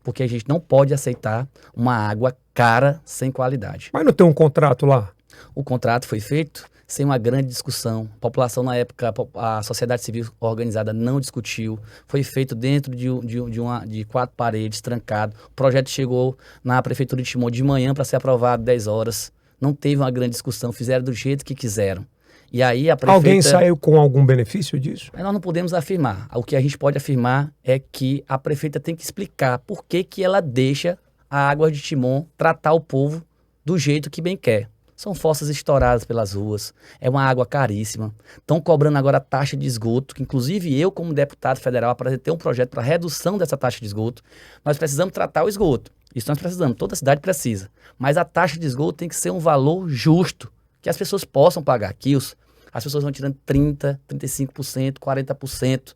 Porque a gente não pode aceitar uma água cara sem qualidade. Mas não tem um contrato lá? O contrato foi feito sem uma grande discussão. A população, na época, a sociedade civil organizada não discutiu. Foi feito dentro de 4 paredes, trancado. O projeto chegou na Prefeitura de Timon de manhã para ser aprovado 10 horas. Não teve uma grande discussão, fizeram do jeito que quiseram. E aí a prefeita... Alguém saiu com algum benefício disso? Mas nós não podemos afirmar. O que a gente pode afirmar é que a prefeita tem que explicar por que ela deixa a Águas de Timon tratar o povo do jeito que bem quer. São fossas estouradas pelas ruas, é uma água caríssima. Estão cobrando agora taxa de esgoto, que inclusive eu, como deputado federal, apresentei um projeto para redução dessa taxa de esgoto. Nós precisamos tratar o esgoto. Isso nós precisamos, toda cidade precisa. Mas a taxa de esgoto tem que ser um valor justo, que as pessoas possam pagar. Aqui as pessoas vão tirando 30%, 35%, 40%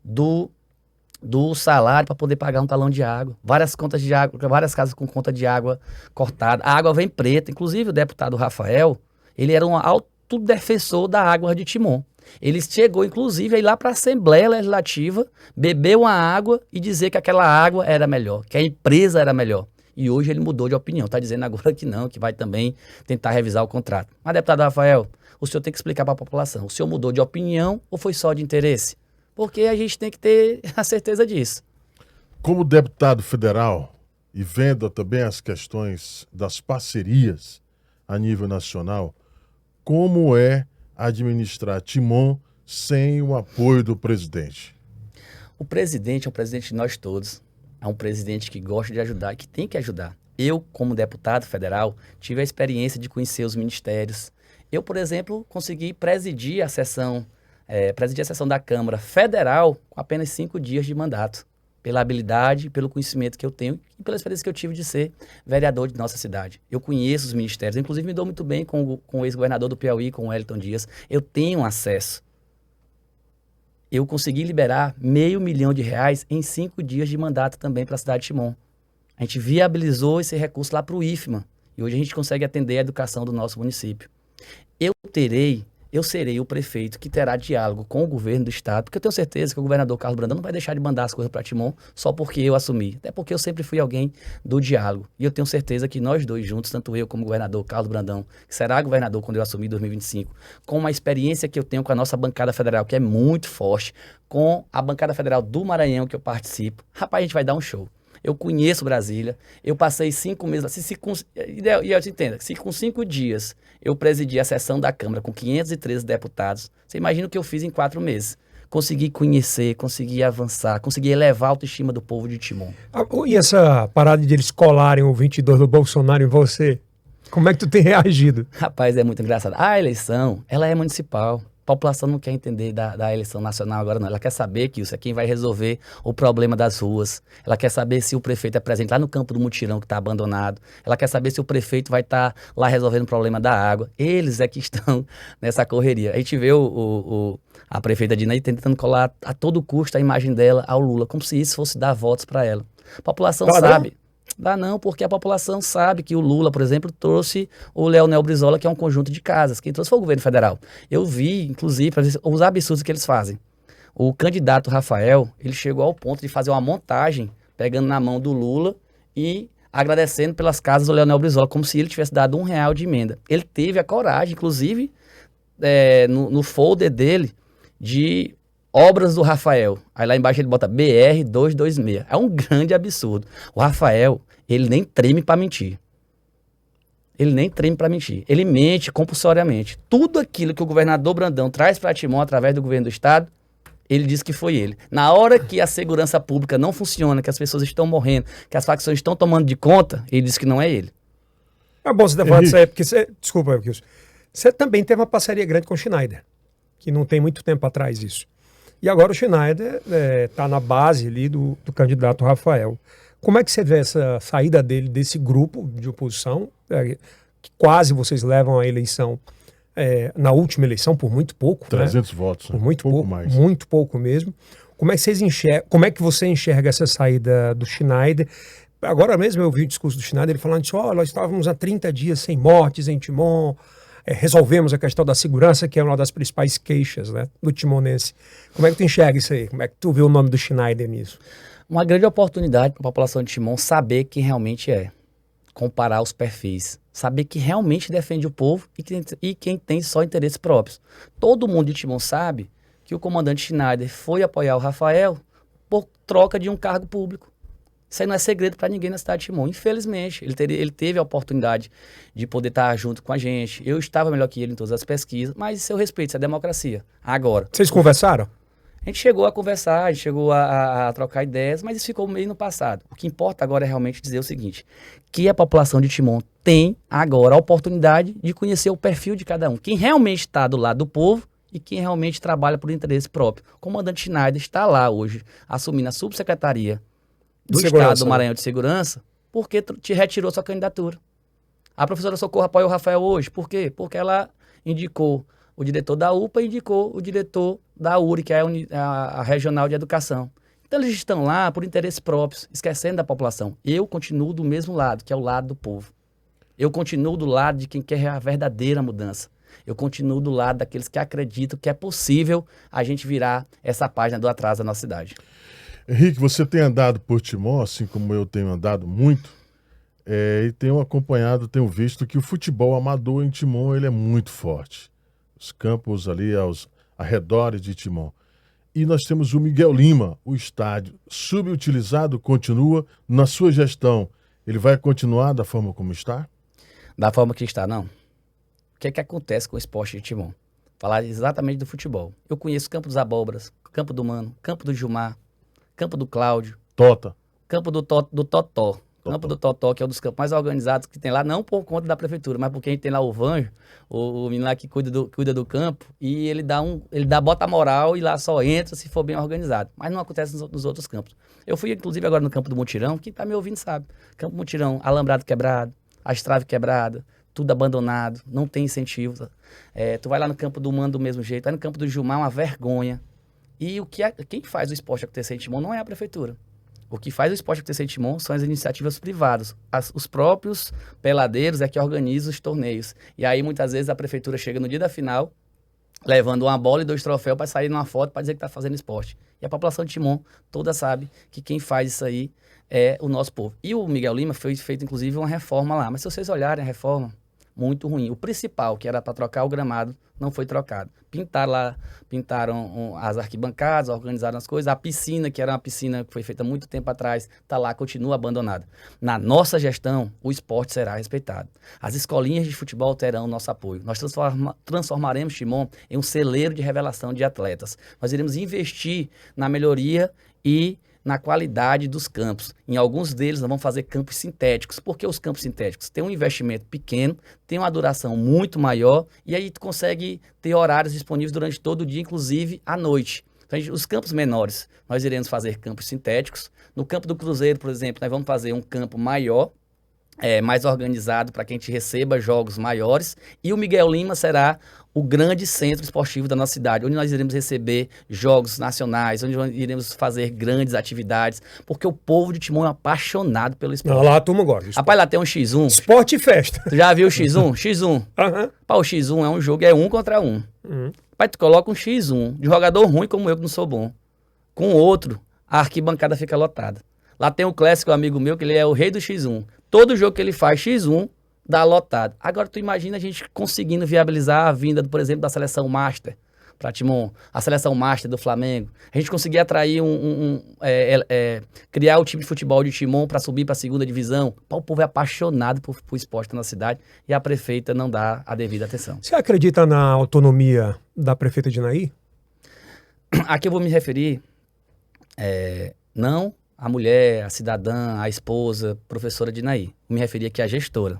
do salário para poder pagar um talão de água. Várias contas de água, várias casas com conta de água cortada. A água vem preta. Inclusive o deputado Rafael, ele era um alto defensor da água de Timon. Ele chegou, inclusive, a ir lá para a Assembleia Legislativa, beber uma água e dizer que aquela água era melhor, que a empresa era melhor. E hoje ele mudou de opinião. Está dizendo agora que não, que vai também tentar revisar o contrato. Mas, deputado Rafael, o senhor tem que explicar para a população. O senhor mudou de opinião ou foi só de interesse? Porque a gente tem que ter a certeza disso. Como deputado federal e vendo também as questões das parcerias a nível nacional, como é administrar Timon sem o apoio do presidente? O presidente é um presidente de nós todos. É um presidente que gosta de ajudar e que tem que ajudar. Eu, como deputado federal, tive a experiência de conhecer os ministérios. Eu, por exemplo, consegui presidir a sessão da Câmara Federal com apenas 5 dias de mandato, pela habilidade, pelo conhecimento que eu tenho e pela experiência que eu tive de ser vereador de nossa cidade. Eu conheço os ministérios, inclusive me dou muito bem com o ex-governador do Piauí, com o Wellington Dias. Eu tenho acesso. Eu consegui liberar R$500 mil em 5 dias de mandato também para a cidade de Timon. A gente viabilizou esse recurso lá para o IFMA e hoje a gente consegue atender a educação do nosso município. Eu serei o prefeito que terá diálogo com o governo do estado, porque eu tenho certeza que o governador Carlos Brandão não vai deixar de mandar as coisas para Timon só porque eu assumi, até porque eu sempre fui alguém do diálogo. E eu tenho certeza que nós dois juntos, tanto eu como o governador Carlos Brandão, que será governador quando eu assumir em 2025, com a experiência que eu tenho com a nossa bancada federal, que é muito forte, com a bancada federal do Maranhão que eu participo, rapaz, a gente vai dar um show. Eu conheço Brasília, eu passei 5 meses, e eu te entendo, se com 5 dias eu presidi a sessão da Câmara com 513 deputados, você imagina o que eu fiz em 4 meses. Consegui conhecer, consegui avançar, consegui elevar a autoestima do povo de Timon. E essa parada de eles colarem o 22 do Bolsonaro em você, como é que tu tem reagido? Rapaz, é muito engraçado. A eleição, ela é municipal. A população não quer entender da eleição nacional agora, não. Ela quer saber que isso é quem vai resolver o problema das ruas. Ela quer saber se o prefeito é presente lá no campo do mutirão que está abandonado. Ela quer saber se o prefeito vai estar lá resolvendo o problema da água. Eles é que estão nessa correria. A gente vê a prefeita Dina tentando colar a todo custo a imagem dela ao Lula, como se isso fosse dar votos para ela. A população sabe. Dá não, porque a população sabe que o Lula, por exemplo, trouxe o Leonel Brizola, que é um conjunto de casas. Quem trouxe foi o governo federal. Eu vi, inclusive, os absurdos que eles fazem. O candidato Rafael, ele chegou ao ponto de fazer uma montagem, pegando na mão do Lula e agradecendo pelas casas do Leonel Brizola, como se ele tivesse dado R$1 de emenda. Ele teve a coragem, inclusive, no folder dele, de obras do Rafael. Aí lá embaixo ele bota BR 226. É um grande absurdo. O Rafael, ele nem treme para mentir. Ele nem treme para mentir. Ele mente compulsoriamente. Tudo aquilo que o governador Brandão traz para Timon através do governo do estado, ele diz que foi ele. Na hora que a segurança pública não funciona, que as pessoas estão morrendo, que as facções estão tomando de conta, ele diz que não é ele. É bom você ter falado isso aí, porque desculpa, você também teve uma parceria grande com o Schneider, que não tem muito tempo atrás isso. E agora o Schneider está na base ali do candidato Rafael. Como é que você vê essa saída dele, desse grupo de oposição, que quase vocês levam a eleição, na última eleição, por muito pouco. 300 votos. Por muito pouco mais. Muito pouco mesmo. Como é que vocês enxergam, como é que você enxerga essa saída do Schneider? Agora mesmo eu vi o discurso do Schneider, ele falando assim, nós estávamos há 30 dias sem mortes em Timon, resolvemos a questão da segurança, que é uma das principais queixas, né, do timonense. Como é que tu enxerga isso aí? Como é que tu vê o nome do Schneider nisso? Uma grande oportunidade para a população de Timon saber quem realmente é. comparar os perfis, saber que realmente defende o povo e quem tem só interesses próprios. Todo mundo de Timon sabe que o comandante Schneider foi apoiar o Rafael por troca de um cargo público. Isso aí não é segredo para ninguém na cidade de Timon. Infelizmente, ele teve a oportunidade de poder estar junto com a gente. Eu estava melhor que ele em todas as pesquisas, mas isso eu respeito, isso é democracia. Agora, Vocês conversaram? a gente chegou a conversar, a gente chegou a trocar ideias, mas isso ficou meio no passado. O que importa agora é realmente dizer o seguinte, que a população de Timon tem agora a oportunidade de conhecer o perfil de cada um. Quem realmente está do lado do povo e quem realmente trabalha por interesse próprio. O comandante Schneider está lá hoje, assumindo a subsecretaria do Estado do Maranhão de Segurança, porque te retirou sua candidatura. A professora Socorro apoia o Rafael hoje. Por quê? Porque ela indicou o diretor da UPA e indicou o diretor da URI, que é a Regional de Educação. Então eles estão lá por interesses próprios, esquecendo da população. Eu continuo do mesmo lado, que é o lado do povo. Eu continuo do lado de quem quer a verdadeira mudança. Eu continuo do lado daqueles que acreditam que é possível a gente virar essa página do atraso da nossa cidade. Henrique, você tem andado por Timon, assim como eu tenho andado muito, e tenho acompanhado, tenho visto que o futebol amador em Timon ele é muito forte. Os campos ali aos arredores de Timon. E nós temos o Miguel Lima, o estádio subutilizado, continua na sua gestão. Ele vai continuar da forma como está? Da forma que está, não. O que é que acontece com o esporte de Timon? Falar exatamente do futebol. Eu conheço Campo dos Abóboras, Campo do Mano, Campo do Gilmar, Campo do Cláudio. Tota. Campo do Totó. Campo do Totó, que é um dos campos mais organizados que tem lá, não por conta da prefeitura, mas porque a gente tem lá o Vanjo, o menino lá que cuida do campo, e ele bota moral e lá só entra se for bem organizado. Mas não acontece nos outros campos. Eu fui, inclusive, agora no Campo do Mutirão, quem tá me ouvindo sabe. Campo do Mutirão, alambrado quebrado, as traves quebradas, tudo abandonado, não tem incentivo. Tu vai lá no Campo do Mano do mesmo jeito, vai no Campo do Gilmar, uma vergonha. E quem faz o esporte acontecer em Timon não é a prefeitura. O que faz o esporte acontecer em Timon são as iniciativas privadas. Os próprios peladeiros é que organizam os torneios. E aí, muitas vezes, a prefeitura chega no dia da final, levando uma bola e 2 troféus para sair numa foto para dizer que está fazendo esporte. E a população de Timon toda sabe que quem faz isso aí é o nosso povo. E o Miguel Lima foi feito, inclusive, uma reforma lá. Mas se vocês olharem a reforma, muito ruim. O principal, que era para trocar o gramado, não foi trocado. Pintaram as arquibancadas, organizaram as coisas. A piscina, que era uma piscina que foi feita há muito tempo atrás, está lá, continua abandonada. Na nossa gestão, o esporte será respeitado. As escolinhas de futebol terão nosso apoio. Nós transformaremos Timon em um celeiro de revelação de atletas. Nós iremos investir na melhoria e na qualidade dos campos. Em alguns deles, nós vamos fazer campos sintéticos. Por que os campos sintéticos? Tem um investimento pequeno, tem uma duração muito maior, e aí tu consegue ter horários disponíveis durante todo o dia, inclusive à noite. Então, os campos menores, nós iremos fazer campos sintéticos. No campo do Cruzeiro, por exemplo, nós vamos fazer um campo maior, mais organizado para que a gente receba jogos maiores. E o Miguel Lima será o grande centro esportivo da nossa cidade, onde nós iremos receber jogos nacionais, onde nós iremos fazer grandes atividades, porque o povo de Timon é apaixonado pelo esporte. Não, lá a turma gosta. Rapaz, lá tem um X1. Esporte e festa. Tu já viu o X1? X1. Pá, o X1 é um jogo, é 1 contra 1. Pai, tu coloca um X1 de jogador ruim como eu, que não sou bom, com outro, a arquibancada fica lotada. Lá tem um clássico amigo meu, que ele é o rei do X1. Todo jogo que ele faz, X1, dá lotado. Agora, tu imagina a gente conseguindo viabilizar a vinda, por exemplo, da seleção Master para Timon, a seleção Master do Flamengo. A gente conseguir atrair criar o time de futebol de Timon para subir para a segunda divisão. O povo é apaixonado por esporte na cidade e a prefeita não dá a devida atenção. Você acredita na autonomia da prefeita de Naí? Aqui eu vou me referir, não a mulher, a cidadã, a esposa, professora de Naí. Eu me referi aqui à gestora.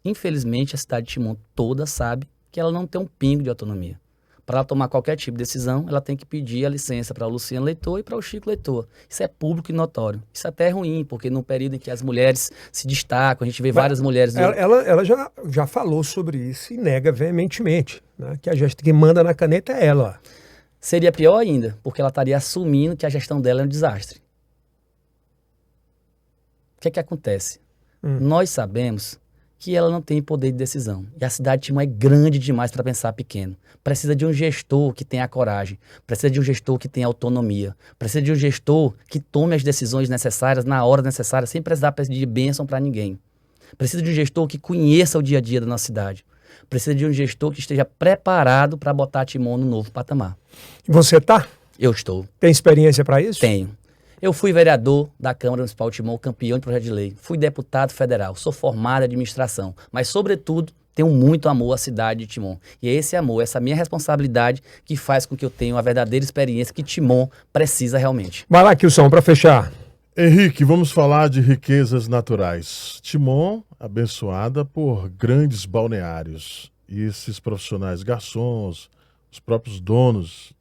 Infelizmente, a cidade de Timon toda sabe que ela não tem um pingo de autonomia. Para ela tomar qualquer tipo de decisão, ela tem que pedir a licença para o Luciano Leitor e para o Chico Leitor. Isso é público e notório. Isso até é ruim, porque no período em que as mulheres se destacam, a gente vê várias mulheres... Ela já falou sobre isso e nega veementemente, né? Que quem manda na caneta é ela. Seria pior ainda, porque ela estaria assumindo que a gestão dela é um desastre. O que é que acontece? Nós sabemos que ela não tem poder de decisão. E a cidade de Timon é grande demais para pensar pequeno. Precisa de um gestor que tenha coragem, precisa de um gestor que tenha autonomia, precisa de um gestor que tome as decisões necessárias na hora necessária, sem precisar pedir bênção para ninguém. Precisa de um gestor que conheça o dia a dia da nossa cidade. Precisa de um gestor que esteja preparado para botar Timon no novo patamar. E você tá? Eu estou. Tem experiência para isso? Tenho. Eu fui vereador da Câmara Municipal de Timon, campeão de projeto de lei. Fui deputado federal, sou formado em administração. Mas, sobretudo, tenho muito amor à cidade de Timon. E é esse amor, essa minha responsabilidade que faz com que eu tenha uma verdadeira experiência que Timon precisa realmente. Vai lá, Kilson, para fechar. Henrique, vamos falar de riquezas naturais. Timon, abençoada por grandes balneários. E esses profissionais, garçons, os próprios donos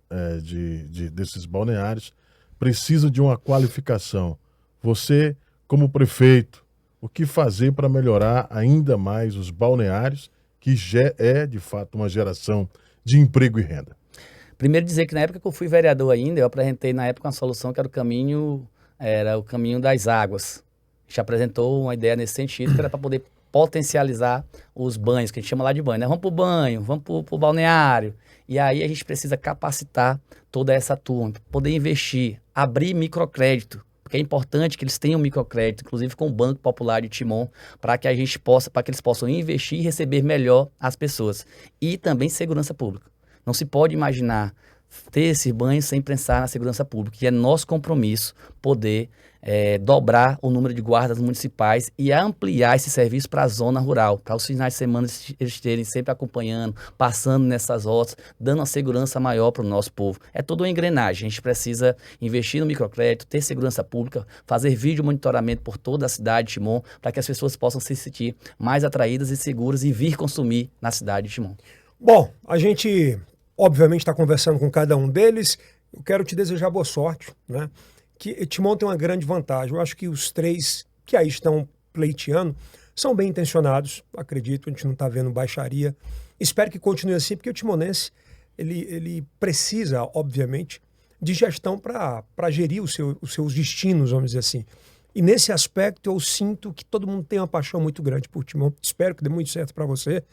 desses balneários, precisam de uma qualificação. Você, como prefeito, o que fazer para melhorar ainda mais os balneários, que já é, de fato, uma geração de emprego e renda? Primeiro dizer que na época que eu fui vereador ainda, eu apresentei na época uma solução que era o caminho das águas. A gente apresentou uma ideia nesse sentido, que era para poder potencializar os banhos, que a gente chama lá de banho, né? Vamos para o banho, vamos para o balneário. E aí a gente precisa capacitar toda essa turma, poder investir, abrir microcrédito, porque é importante que eles tenham microcrédito, inclusive com o Banco Popular de Timon, para que eles possam investir e receber melhor as pessoas. E também segurança pública. Não se pode imaginar ter esse banho sem pensar na segurança pública, que é nosso compromisso poder dobrar o número de guardas municipais e ampliar esse serviço para a zona rural, para os finais de semana eles estarem sempre acompanhando, passando nessas rotas, dando uma segurança maior para o nosso povo. É toda uma engrenagem, a gente precisa investir no microcrédito, ter segurança pública, fazer vídeo monitoramento por toda a cidade de Timon, para que as pessoas possam se sentir mais atraídas e seguras e vir consumir na cidade de Timon. Bom, a gente obviamente está conversando com cada um deles. Eu quero te desejar boa sorte, né? Que Timon tem uma grande vantagem. Eu acho que os três que aí estão pleiteando são bem intencionados, acredito, a gente não está vendo baixaria. Espero que continue assim, porque o timonense ele precisa, obviamente, de gestão para gerir os seus destinos, vamos dizer assim. E nesse aspecto eu sinto que todo mundo tem uma paixão muito grande por Timon. Espero que dê muito certo para você.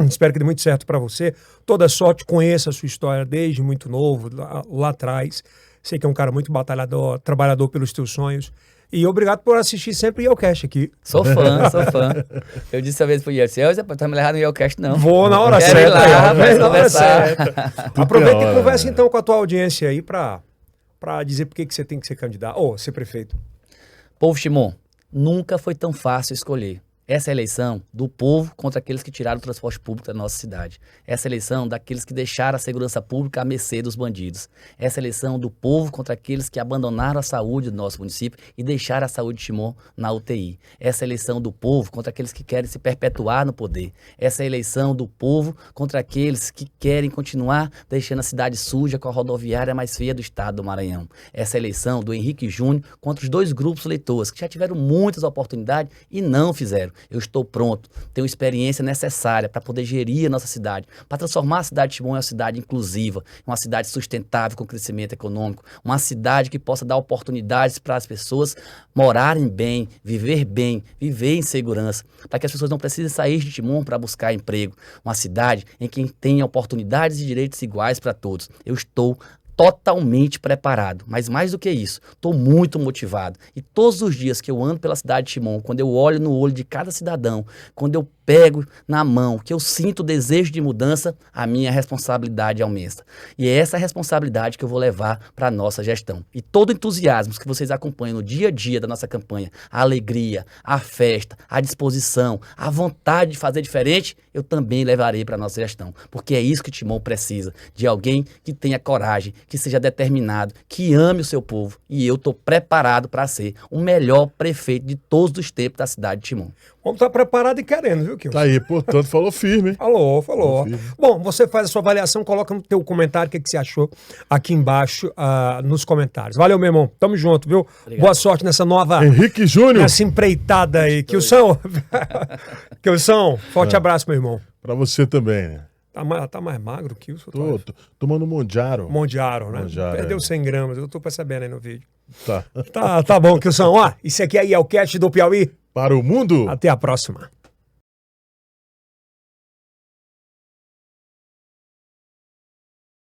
Espero que dê muito certo para você. Toda sorte, conheça a sua história desde muito novo, lá atrás. Sei que é um cara muito batalhador, trabalhador pelos teus sonhos. E obrigado por assistir sempre o Yelcast aqui. Sou fã, sou fã. Eu disse uma vez pro Yelcast, você pode me levar no Yelcast, não. Vou na hora Quero certa. ir lá, Vai na hora conversar. certa. Aproveita e conversa então com a tua audiência aí para dizer por que você tem que ser candidato, ou ser prefeito. Povo Timon, nunca foi tão fácil escolher. Essa é a eleição do povo contra aqueles que tiraram o transporte público da nossa cidade. Essa é a eleição daqueles que deixaram a segurança pública à mercê dos bandidos. Essa é a eleição do povo contra aqueles que abandonaram a saúde do nosso município e deixaram a saúde de Timon na UTI. Essa é a eleição do povo contra aqueles que querem se perpetuar no poder. Essa é a eleição do povo contra aqueles que querem continuar deixando a cidade suja com a rodoviária mais feia do estado do Maranhão. Essa é a eleição do Henrique Júnior contra os dois grupos eleitores que já tiveram muitas oportunidades e não fizeram. Eu estou pronto, tenho experiência necessária para poder gerir a nossa cidade, para transformar a cidade de Timon em uma cidade inclusiva, uma cidade sustentável com crescimento econômico, uma cidade que possa dar oportunidades para as pessoas morarem bem, viver em segurança, para que as pessoas não precisem sair de Timon para buscar emprego, uma cidade em que tenha oportunidades e direitos iguais para todos. Eu estou totalmente preparado, mas mais do que isso, estou muito motivado e todos os dias que eu ando pela cidade de Timon, quando eu olho no olho de cada cidadão, quando eu pego na mão, que eu sinto o desejo de mudança, a minha responsabilidade aumenta. E é essa responsabilidade que eu vou levar para a nossa gestão. E todo o entusiasmo que vocês acompanham no dia a dia da nossa campanha, a alegria, a festa, a disposição, a vontade de fazer diferente, eu também levarei para a nossa gestão. Porque é isso que Timon precisa, de alguém que tenha coragem, que seja determinado, que ame o seu povo. E eu estou preparado para ser o melhor prefeito de todos os tempos da cidade de Timon. Vamos estar preparado e querendo, viu, Kilson? Tá aí, portanto, falou firme, hein? Falou. Bom, você faz a sua avaliação, coloca no teu comentário o que você achou aqui embaixo nos comentários. Valeu, meu irmão. Tamo junto, viu? Obrigado. Boa sorte nessa nova... Henrique Júnior. Nessa empreitada aí. Kilson, forte abraço, meu irmão. Pra você também, né? Tá mais magro que o Kilson? Tô tomando Mondiaro. Mondiaro, né? Mondiaro, Perdeu 100 gramas, eu tô percebendo aí no vídeo. Tá. Tá bom, Kilson. Ó, isso aqui aí é o Cast do Piauí. Para o mundo. Até a próxima.